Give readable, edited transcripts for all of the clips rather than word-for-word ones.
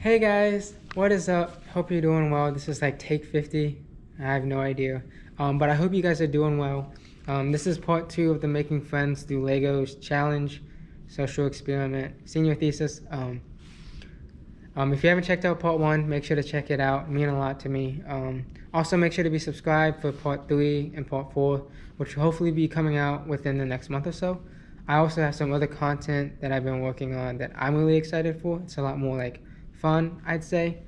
Hey guys, what is up? Hope you're doing well. This is like take 50. I have no idea. But I hope you guys are doing well. This is part 2 of the Making Friends Through Legos challenge, social experiment, senior thesis. If you haven't checked out part 1, make sure to check it out. It means a lot to me. Also, make sure to be subscribed for part 3 and part 4, which will hopefully be coming out within the next month or so. I also have some other content that I've been working on that I'm really excited for. It's a lot more like fun, I'd say.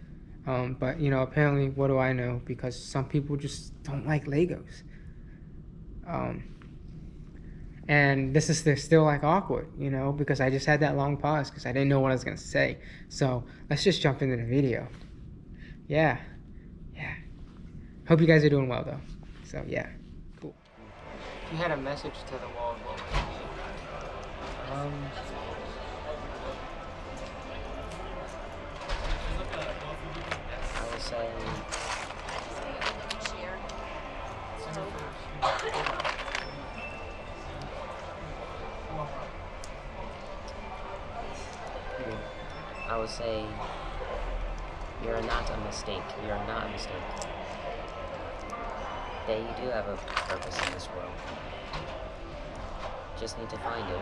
But apparently, what do I know? Because some people just don't like Legos. And this is still like awkward, because I just had that long pause because I didn't know what I was gonna say. So let's just jump into the video. Yeah. Hope you guys are doing well though. So yeah, cool. If you had a message to the world, what would it be? I would say you're not a mistake. You're not a mistake. That you do have a purpose in this world. Just need to find it.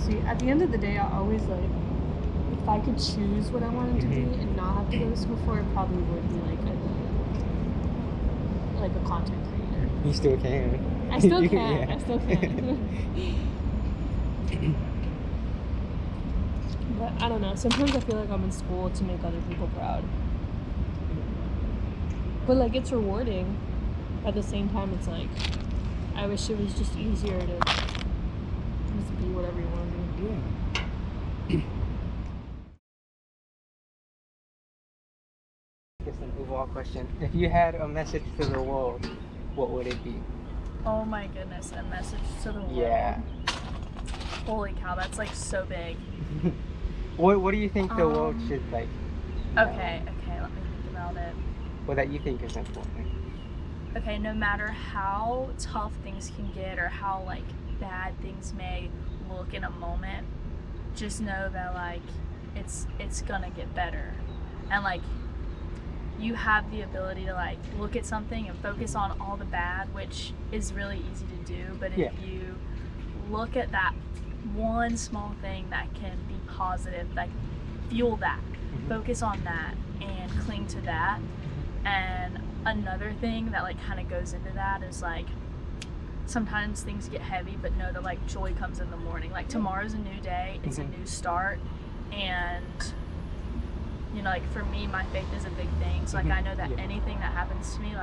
See, at the end of the day, I always if I could choose what I wanted to be and not have to go to school for it, probably would be like a content creator. You still can. I still can. Yeah. I still can. But I don't know. Sometimes I feel like I'm in school to make other people proud. But it's rewarding. At the same time, it's I wish it was just easier to just be whatever you want to do. Yeah. Just an overall question. If you had a message to the world, what would it be? Oh my goodness, a message to the world. Yeah. Holy cow, that's so big. What do you think the world should like? Okay, let me think about it. What that you think is important? Okay, no matter how tough things can get or how bad things may look in a moment, just know that it's gonna get better. And you have the ability to look at something and focus on all the bad, which is really easy to do, but if you look at that one small thing that can be positive, fuel that, focus on that and cling to that. And another thing that kind of goes into that is sometimes things get heavy, but know that joy comes in the morning. Tomorrow's a new day, it's a new start. And for me, my faith is a big thing. So I know that anything that happens to me,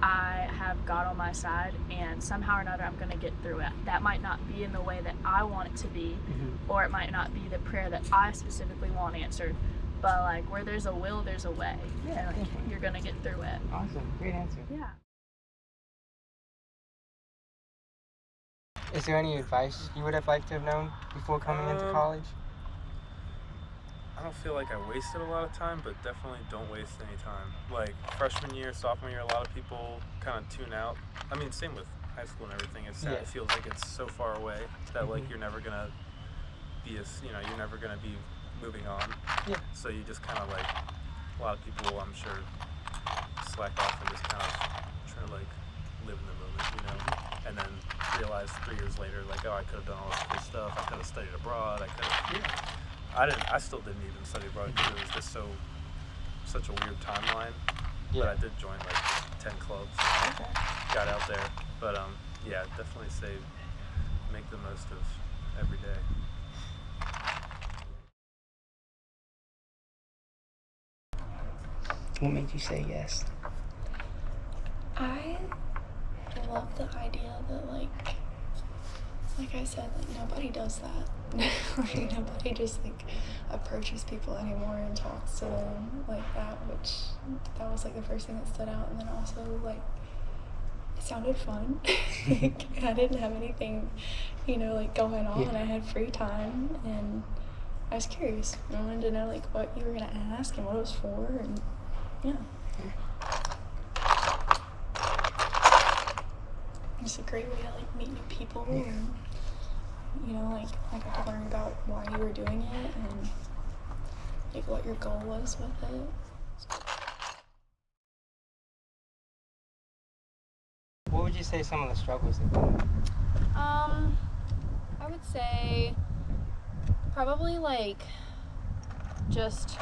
I have God on my side, and somehow or another I'm gonna get through it. That might not be in the way that I want it to be, or it might not be the prayer that I specifically want answered, but where there's a will, there's a way. Yeah, and you're gonna get through it. Awesome, great answer. Yeah. Is there any advice you would have liked to have known before coming into college? I don't feel like I wasted a lot of time, but definitely don't waste any time. Freshman year, sophomore year, a lot of people kind of tune out. I mean, same with high school and everything. It's sad. It feels like it's so far away that you're never gonna be you're never gonna be moving on. Yeah. So you just kind of a lot of people, I'm sure, slack off and just kind of try to live in the moment, and then realize 3 years later, oh, I could have done all this cool stuff. I could have studied abroad. I could have. I still didn't even study abroad because it was just such a weird timeline. Yeah. But I did join 10 clubs. Got out there. But definitely say make the most of every day. What made you say yes? I love the idea that like I said, nobody does that. Nobody just approaches people anymore and talks to them like that, which that was the first thing that stood out. And then also it sounded fun. I didn't have anything, going on. I had free time and I was curious. I wanted to know what you were gonna ask and what it was for, and It's a great way to meet new people and know, like I got to learn about why you were doing it and like what your goal was with it. What would you say some of the struggles have been? I would say probably like just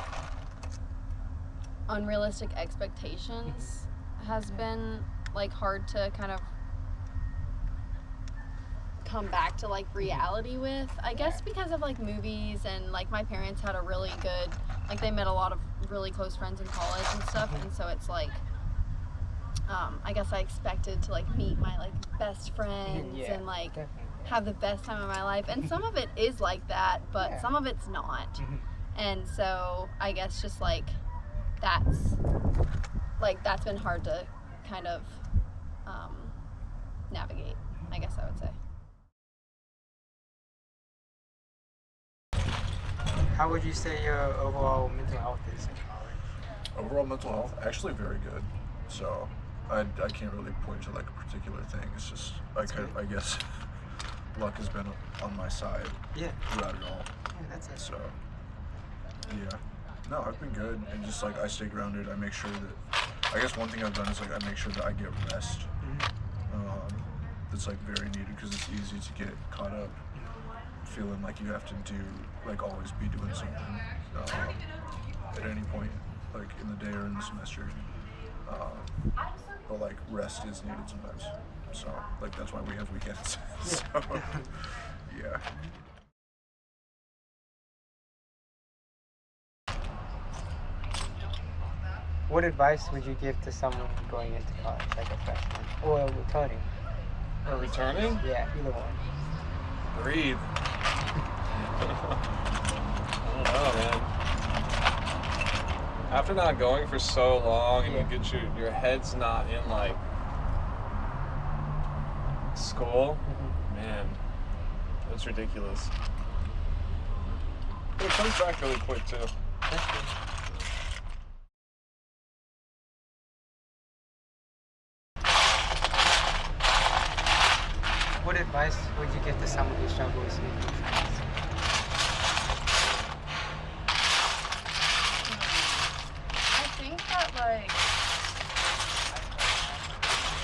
unrealistic expectations has been like hard to kind of come back to like reality with, I guess, because of like movies, and like my parents had a really good, like they met a lot of really close friends in college and stuff, and so it's like I guess I expected to like meet my like best friends and like have the best time of my life, and some of it is like that, but some of it's not. And so I guess just like that's been hard to kind of navigate, I guess I would say. How would you say your overall mental health is in college? Overall mental health, actually very good. So I can't really point to like a particular thing. It's just I guess luck has been on my side throughout it all. Yeah, that's it. So yeah, no, I've been good, and just like I stay grounded. I make sure that I guess one thing I've done is like I make sure that I get rest. That's like very needed, because it's easy to get caught up feeling like you have to do like always be doing something at any point, like in the day or in the semester. But like rest is needed sometimes. So like that's why we have weekends. So yeah. What advice would you give to someone going into college, like a freshman, or returning? Or returning? Yeah, either one. Breathe. I don't know, man. After not going for so long, and you get your head's not in like school, man, that's ridiculous. But it comes back really quick too. What advice would you give to someone who struggles making friends? I think that like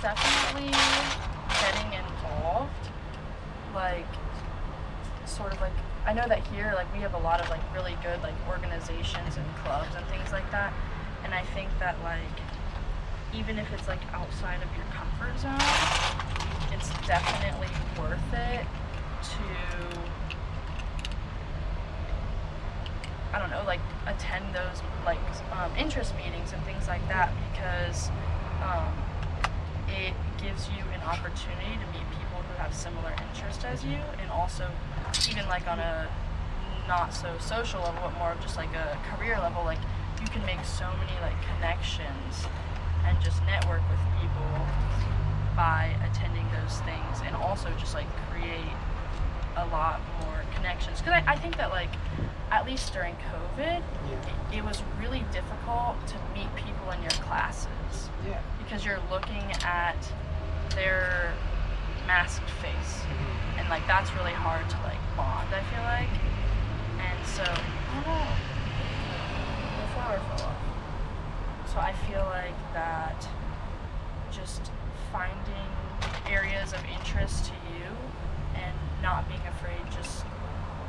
definitely getting involved, like sort of like, I know that here like we have a lot of like really good like organizations and clubs and things like that, and I think that like even if it's like outside of your comfort zone, it's definitely worth it to, I don't know, like attend those like interest meetings and things like that, because it gives you an opportunity to meet people who have similar interests as you, and also even like on a not so social level, but more of just like a career level, like you can make so many like connections and just network with people by attending those things, and also just like create a lot more connections, because I think that like at least during COVID it was really difficult to meet people in your classes, because you're looking at their masked face, and like that's really hard to like bond, I feel like. And so I don't know, the flower fell off. So I feel like that just finding areas of interest to you and not being afraid just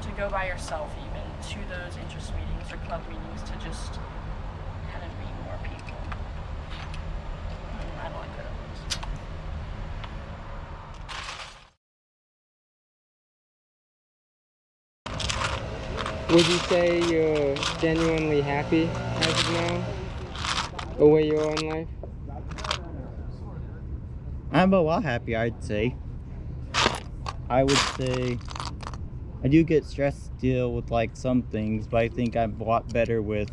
to go by yourself even to those interest meetings or club meetings to just kind of meet more people. I don't like that. Would you say you're genuinely happy as of now? The way you are in life? I'm a lot happier, I'd say. I would say I do get stressed still with like some things, but I think I'm a lot better with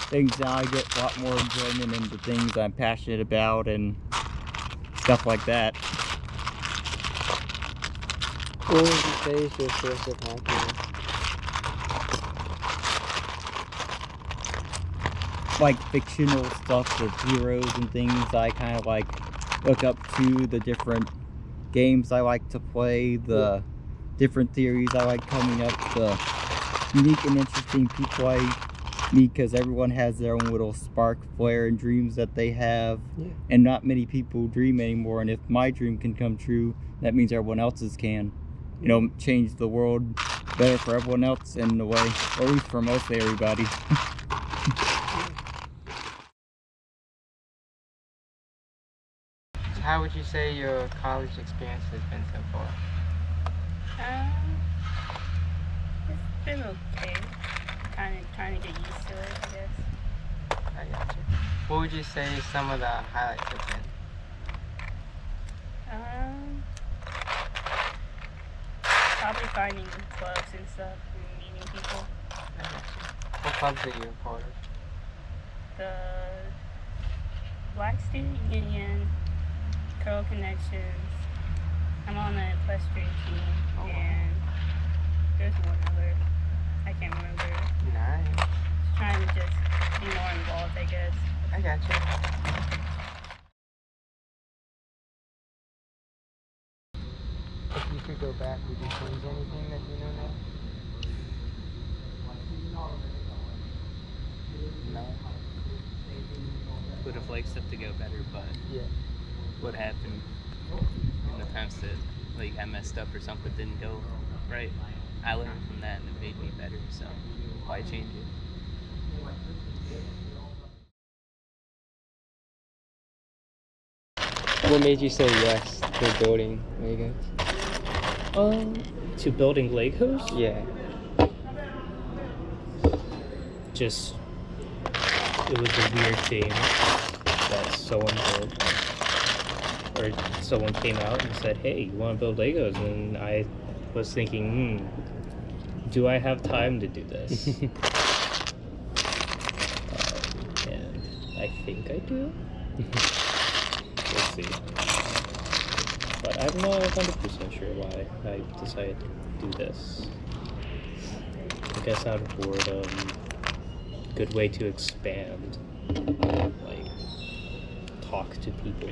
things now. I get a lot more enjoyment into things I'm passionate about and stuff like that. What would you say is your source of happiness? Like fictional stuff with heroes and things I kind of like look up to, the different games I like to play, the different theories I like coming up, the unique and interesting people I meet, because everyone has their own little spark, flare, and dreams that they have. Yeah. And not many people dream anymore. And if my dream can come true, that means everyone else's can. You know, change the world better for everyone else in a way, or at least for mostly everybody. How would you say your college experience has been so far? It's been okay. Kind of trying to get used to it, I guess. I got you. What would you say some of the highlights have been? Probably finding clubs and stuff and meeting people. I got you. What clubs are you a part of? The Black Student Union, Curl Connections. I'm on the equestrian team, and there's one other. I can't remember. Nice. Just trying to just be more involved, I guess. I got you. If you could go back, would you change anything that you know now? No. Would have liked stuff to go better, but Yeah. what happened in the past that like I messed up or something didn't go right, I learned from that and it made me better, so why change it? What made you say yes to building Legos? To building Legos? Yeah. Just, it was a weird thing that someone built, or someone came out and said, hey, you want to build Legos? And I was thinking, do I have time to do this? And I think I do. We'll see. But I'm not 100% sure why I decided to do this. I guess out of boredom, good way to expand, like, talk to people.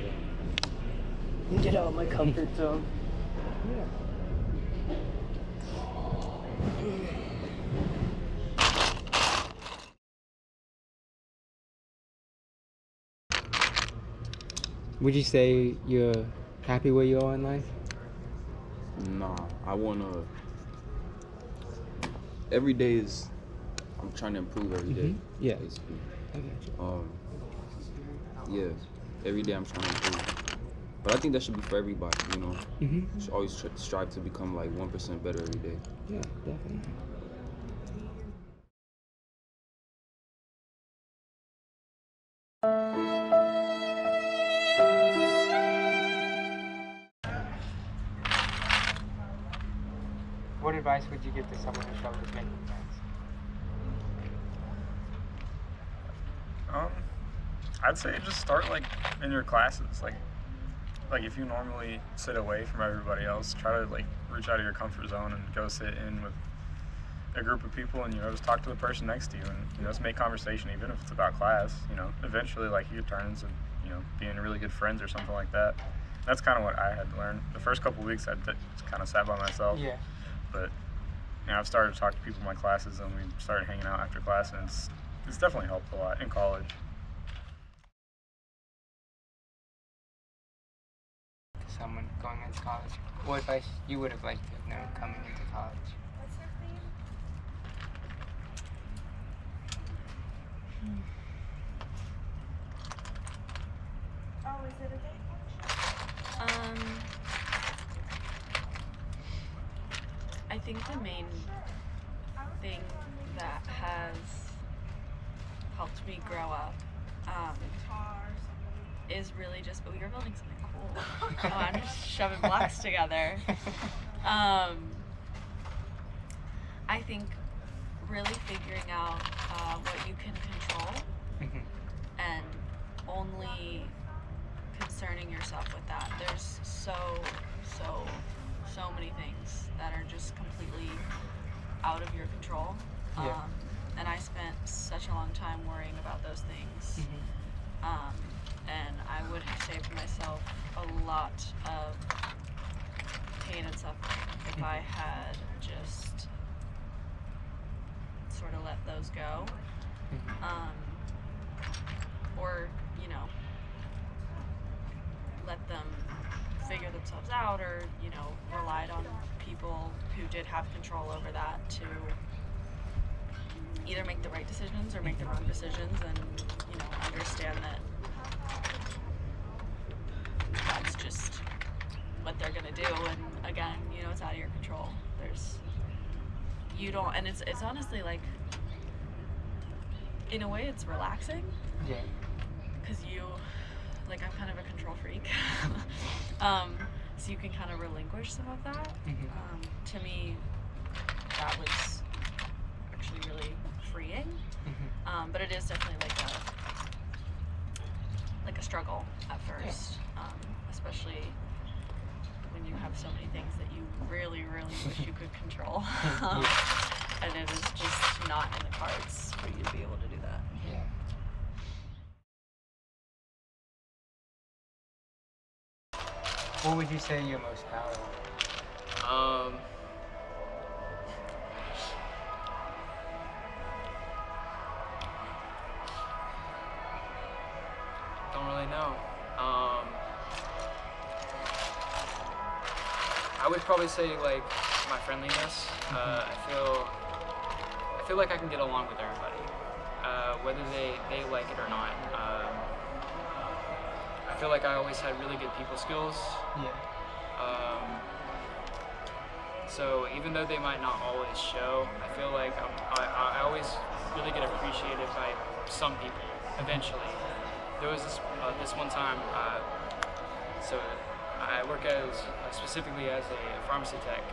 Get out of my comfort zone. Yeah. Would you say you're happy where you are in life? Nah, I wanna. Every day is. I'm trying to improve every day. Yeah. Basically. I got you. Yeah. Every day I'm trying to improve. But I think that should be for everybody. You know. Mhm. You should always strive to become like 1% better every day. Yeah, definitely. What advice would you give to someone who struggles making friends? I'd say just start like in your classes. Like if you normally sit away from everybody else, try to like reach out of your comfort zone and go sit in with a group of people and just talk to the person next to you and just make conversation, even if it's about class. Eventually like you turns and being really good friends or something like that. That's kind of what I had to learn. The first couple of weeks I just kind of sat by myself. Yeah. But I've started to talk to people in my classes and we started hanging out after class, and it's definitely helped a lot in college. Someone going into college, what advice you would have liked to have known coming into college? What's your theme? Oh, is it a date? I think the main thing that has helped me grow up is really just, we were building something cool. Oh, I'm just shoving blocks together. I think really figuring out what you can control and only concerning yourself with that. There's so many things that are just completely out of your control. Yeah. And I spent such a long time worrying about those things. And I would have saved myself a lot of pain and suffering if I had just sort of let those go. Or, you know, let them figure themselves out, or, you know, relied on people who did have control over that to either make the right decisions or make the wrong decisions, and, you know, understand that that's just what they're gonna do. And again, you know, it's out of your control. You don't, and it's honestly like, in a way it's relaxing. Yeah. Because I'm kind of a control freak. So you can kind of relinquish some of that. To me, that was actually really freeing. But it is definitely like a struggle at first, especially when you have so many things that you really, really wish you could control. And it is just not in the cards for you to be able to do that. Yeah. What would you say you're most proud of? Don't really know. I would probably say like my friendliness. I feel like I can get along with everybody, whether they like it or not. I feel like I always had really good people skills. Yeah. So even though they might not always show, I feel like I always really get appreciated by some people. Eventually, there was this one time. So I work specifically as a pharmacy tech,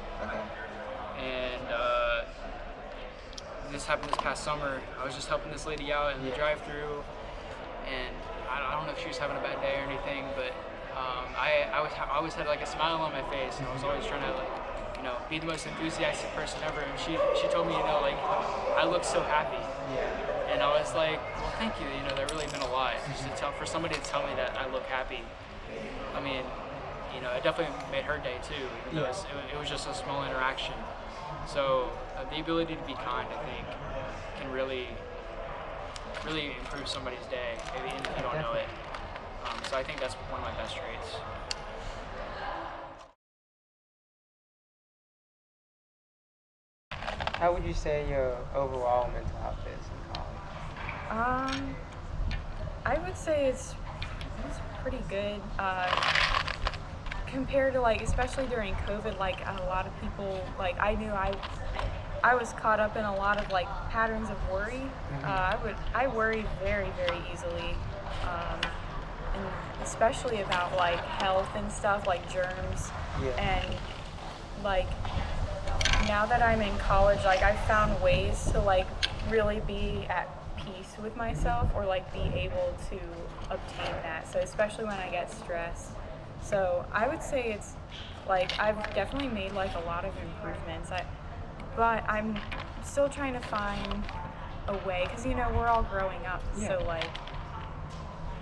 and this happened this past summer. I was just helping this lady out in the drive-thru, and I don't know if she was having a bad day or anything, but I always had like a smile on my face, and I was always trying to be the most enthusiastic person ever. And she told me, like, I look so happy. Yeah. And I was like, well, thank you. That really meant a lot. Just for somebody to tell me that I look happy. I mean, it definitely made her day too. Even though it was just a small interaction. So the ability to be kind, I think, can really improve somebody's day, maybe even if you don't know it. So I think that's one of my best traits. How would you say your overall mental health is in college? I would say it's pretty good. Compared to especially during COVID, a lot of people, I knew I was caught up in a lot of patterns of worry. I worry very, very easily, and especially about health and stuff, germs. And now that I'm in college, I've found ways to really be at peace with myself, or be able to obtain that. So especially when I get stressed. So I would say it's I've definitely made a lot of improvements. But I'm still trying to find a way, because we're all growing up. So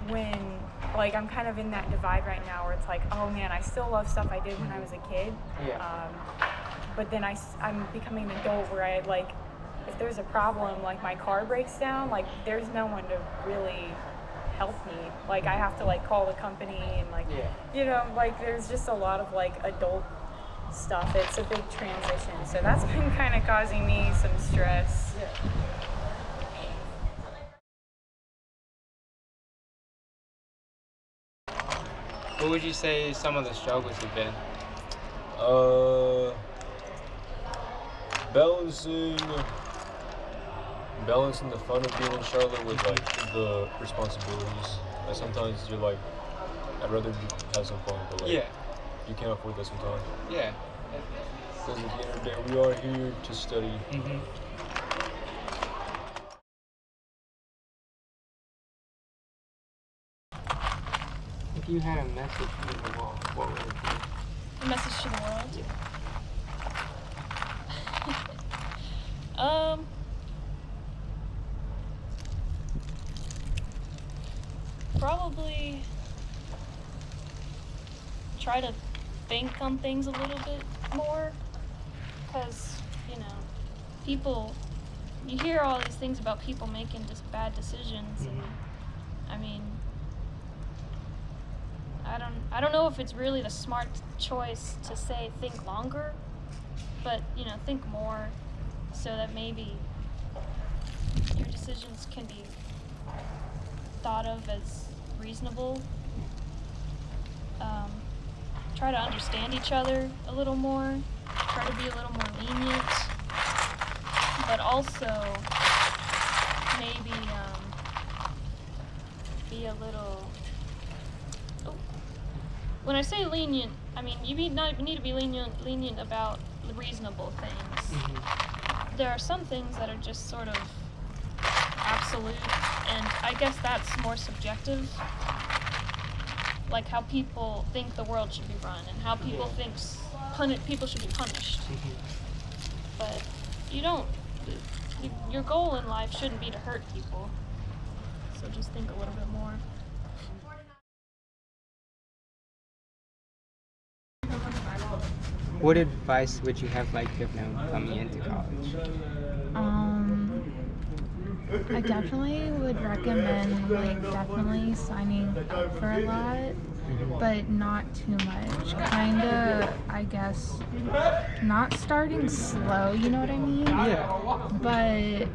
when I'm kind of in that divide right now where it's oh man, I still love stuff I did when I was a kid. But then I'm becoming an adult where if there's a problem, my car breaks down, there's no one to really help me. I have to call the company and there's just a lot of adult stuff. It's a big transition, so that's been kind of causing me some stress. What would you say some of the struggles have been? Balancing the fun of being in Charlotte with the responsibilities. Sometimes you're I'd rather have some fun, but you can't afford that sometimes. Yeah. Because at the end of the day, we are here to study. If you had a message for the world, what would it be? A message to the world? Probably try to think on things a little bit more, because, you know, people, you hear all these things about people making just bad decisions, and I mean, I don't know if it's really the smart choice to say think longer, but, you know, think more, so that maybe your decisions can be thought of as reasonable. Try to understand each other a little more, try to be a little more lenient, but also maybe be a little, when I say lenient, I mean you need to be lenient about the reasonable things. There are some things that are just sort of absolute, and I guess that's more subjective, like how people think the world should be run and how people think people should be punished. But you don't, your goal in life shouldn't be to hurt people, so just think a little bit more. What advice would you have liked to have known coming into college? I definitely would recommend, like, definitely signing up for a lot, but not too much. Kinda, I guess, not starting slow, you know what I mean? Yeah. But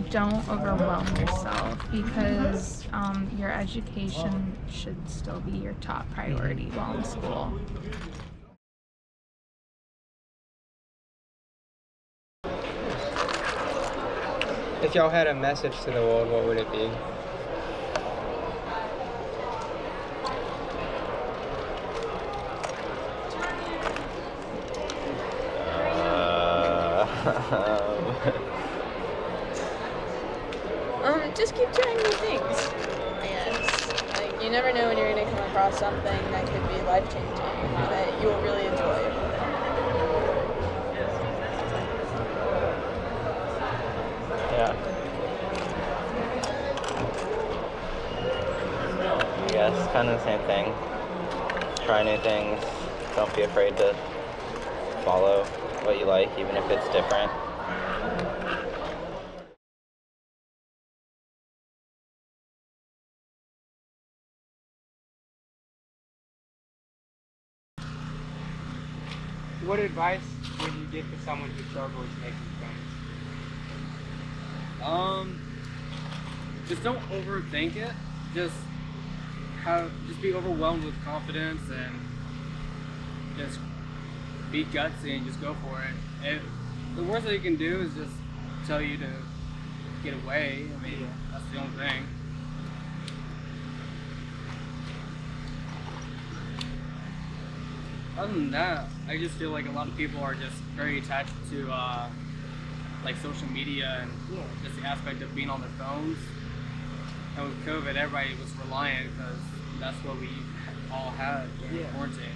don't overwhelm yourself, because your education should still be your top priority while in school. If y'all had a message to the world, what would it be? Just keep trying new things, I guess. Like, you never know when you're going to come across something that could be life-changing, that you will really enjoy. Yeah. I guess kind of the same thing. Try new things. Don't be afraid to follow what you like, even if it's different. What advice would you give to someone who struggles making friends? Just don't overthink it. Just be overwhelmed with confidence and just be gutsy and just go for it. The worst that you can do is just tell you to get away. I mean, that's the only thing. Other than that, I just feel like a lot of people are just very attached to like social media and just the aspect of being on their phones. And with COVID, everybody was reliant because that's what we all had during quarantine.